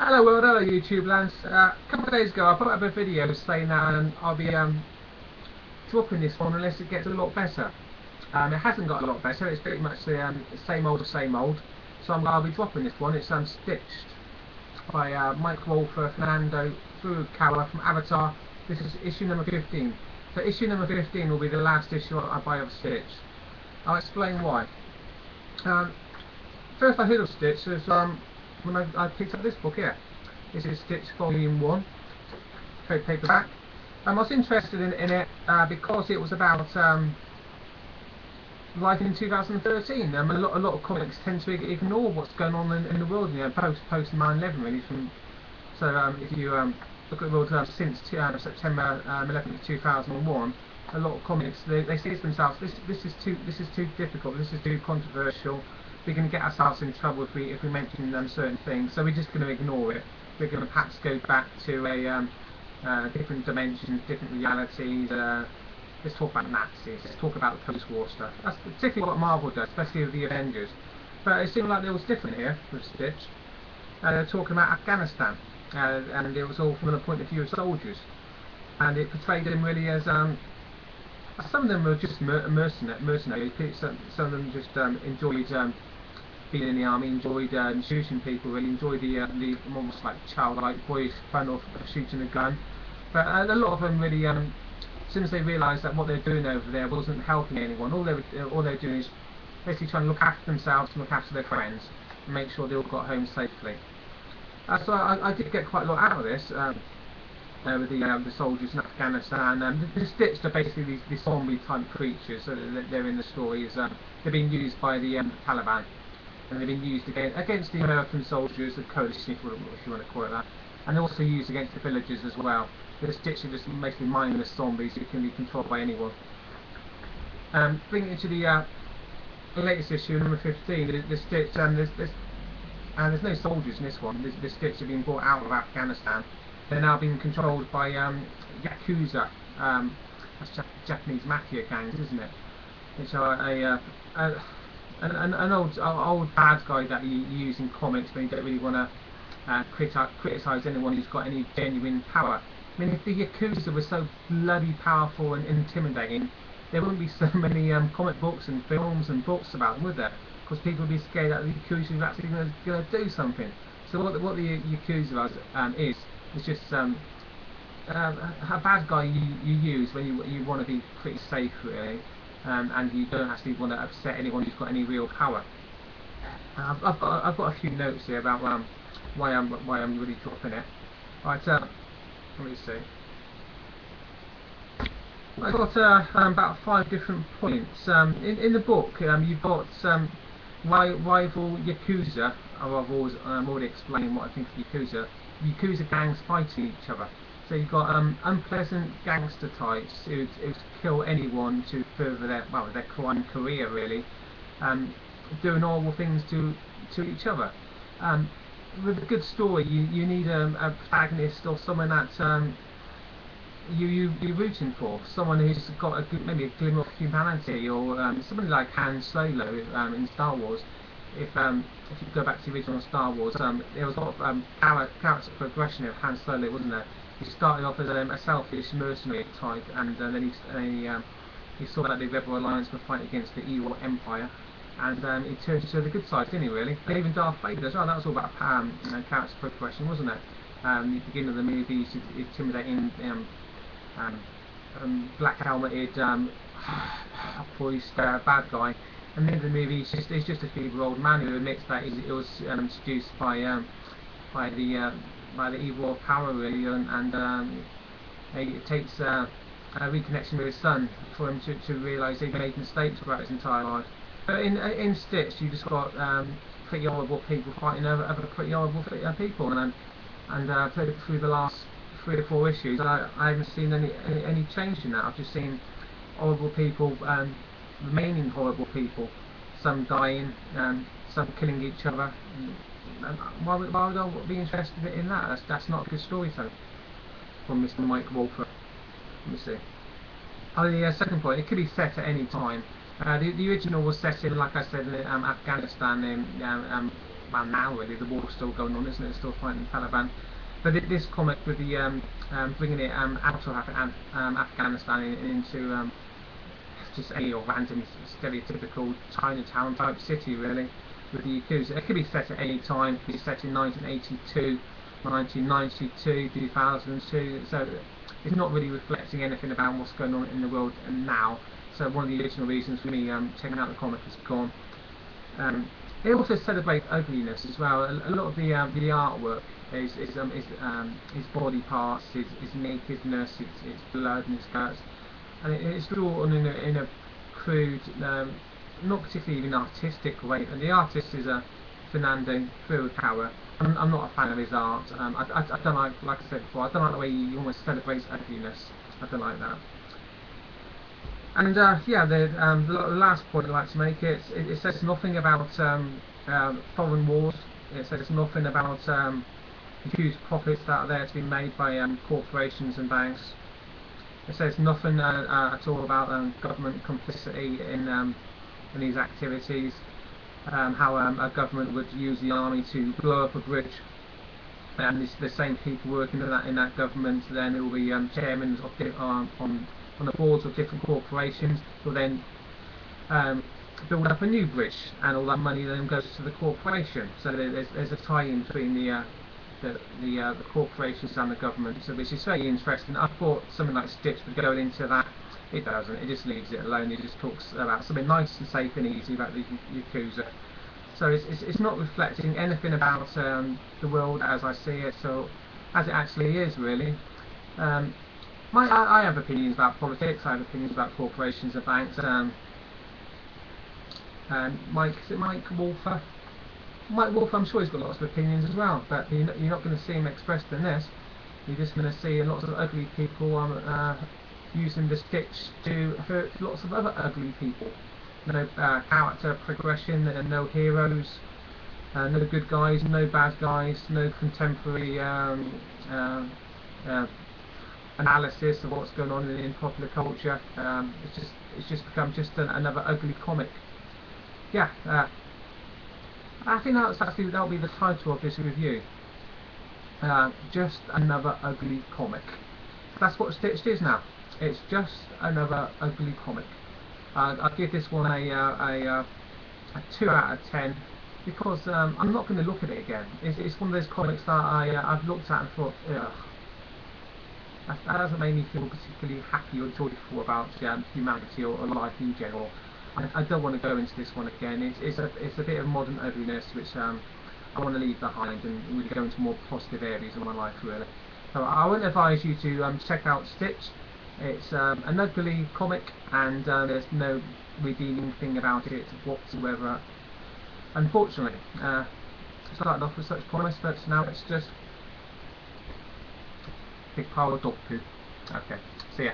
Hello world, hello YouTube lands. A couple of days ago I put up a video saying that I'll be dropping this one unless it gets a lot better. It hasn't got a lot better, it's pretty much the same old. So I'll be dropping this one. It's Stitched by Mike Wolfer, Fernando Furukawa from Avatar. This is issue number 15. So issue number 15 will be the last issue I buy of Stitch. I'll explain why. First I heard of Stitch was when I picked up this book here. This is Stitch Volume 1, trade paperback. I was interested in it because it was about life in 2013. A lot of comics tend to ignore what's going on in the world, post 9/11 really. So if you look at the world since September 11th, 2001, a lot of comics they say to themselves, this is too difficult, this is too controversial. We're going to get ourselves in trouble if we mention certain things, so we're just going to ignore it. We're going to perhaps go back to a different dimensions, different realities. Let's talk about Nazis. Let's talk about the post-war stuff. That's particularly what Marvel does, especially with the Avengers. But it seemed like it was different here with Stitch. They're talking about Afghanistan, and it was all from the point of view of soldiers, and it portrayed them really as some of them were just mercenaries. Some of them just enjoyed being in the army, enjoyed shooting people, really enjoyed the almost like childlike boyish fun of shooting a gun. But a lot of them really, as soon as they realised that what they're doing over there wasn't helping anyone, all they're doing is basically trying to look after themselves and look after their friends and make sure they all got home safely. So I did get quite a lot out of this. With the soldiers in Afghanistan. The Stitched are basically these zombie type creatures, so they're in the stories. They're being used by the Taliban, and they've been used against the American soldiers, the coalition if you want to call it that, and they're also used against the villagers as well. The Stitched are just basically mindless zombies who can be controlled by anyone. Bringing it to the latest issue, number 15, the Stitch, there's no soldiers in this one. The Stitch have been brought out of Afghanistan. They're now being controlled by Yakuza. That's Japanese mafia gangs, isn't it? Which are an old bad guy that you use in comics when you don't really want to criticise anyone who's got any genuine power. I mean, if the Yakuza were so bloody powerful and intimidating, there wouldn't be so many comic books and films and books about them, would there? Because people would be scared that the Yakuza is actually going to do something. So what the Yakuza is it's just a bad guy you use when you want to be pretty safe, really, and you don't actually want to upset anyone who's got any real power. I've got a few notes here about why I'm really dropping it. Right, let me see. I've got about 5 different points. In the book, you've got rival Yakuza. I've already explained what I think of Yakuza. Yakuza gangs fighting each other. So you've got unpleasant gangster types who kill anyone to further their crime career, really, doing horrible things to each other. With a good story, you need a protagonist or someone that you're rooting for, someone who's got maybe a glimmer of humanity, or somebody like Han Solo in Star Wars. If you go back to the original Star Wars, there was a lot of character progression of Han Solo, wasn't there? He started off as a selfish mercenary type, and then he saw that the Rebel Alliance were fighting against the evil Empire, and he turned to the good side, didn't he, really? And even Darth Vader as well, that was all about character progression, wasn't it? The beginning of the movie, he's intimidating black helmeted voiced bad guy. And the end of the movie, he's just a feeble-old man who admits that it was seduced by the evil power, really, and it takes a reconnection with his son for him to realise he'd made mistakes throughout his entire life. But in Stitch, you just got pretty horrible people fighting other pretty horrible people, and through the last 3 or 4 issues, I haven't seen any change in that. I've just seen horrible people remaining horrible people, some dying, some killing each other. Why would I be interested in that? That's not a good storytelling from Mr. Mike Wolfer. Let me see. The second point, it could be set at any time. The original was set in, like I said, in Afghanistan well, now really, the war's still going on, isn't it? It's still fighting the Taliban. But this comic with the bringing it out of Afghanistan into just a random stereotypical Chinatown type city, really, with the Yakuza. It could be set at any time. It could be set in 1982, 1992, 2002. So it's not really reflecting anything about what's going on in the world and now. So one of the original reasons for me checking out the comic is gone. It also celebrates ugliness as well. A lot of the artwork is body parts, his nakedness, his blood and his guts, and it's drawn in a crude, not particularly even artistic way. And the artist is Fernando Furukawa. I'm not a fan of his art. I don't like I said before, I don't like the way he almost celebrates ugliness. I don't like that. And yeah, the last point I'd like to make it says nothing about foreign wars. It says nothing about the huge profits that are there to be made by corporations and banks. It says nothing at all about government complicity in these activities. How a government would use the army to blow up a bridge, and the same people working in that government then will be chairmen on the boards of different corporations, will then build up a new bridge, and all that money then goes to the corporation. So there's a tie-in between the corporations and the government, so which is very interesting. I thought something like Stitch would go into that. It doesn't. It just leaves it alone. It just talks about something nice and safe and easy about the Yakuza. So it's not reflecting anything about the world as I see it, so as it actually is, really. I have opinions about politics. I have opinions about corporations and banks. Mike Wolfer? Mike Wolfer, I'm sure he's got lots of opinions as well, but you're not going to see him expressed in this. You're just going to see lots of ugly people using the Stitch to hurt lots of other ugly people. No character progression, no heroes, no good guys, no bad guys, no contemporary analysis of what's going on in popular culture. It's just become just another ugly comic. Yeah, I think that'll be the title of this review. Just another ugly comic. That's what Stitch is now. It's just another ugly comic. I'd give this one a 2 out of 10 because I'm not going to look at it again. It's one of those comics that I've looked at and thought, ugh. That hasn't made me feel particularly happy or joyful about humanity or life in general. I don't want to go into this one again. It's a bit of modern ugliness which I want to leave behind and really go into more positive areas of my life, really. So I would advise you to check out Stitch. It's an ugly comic, and there's no redeeming thing about it whatsoever. Unfortunately, it started off with such promise, but now it's just big pile of dog poo. Okay, see ya.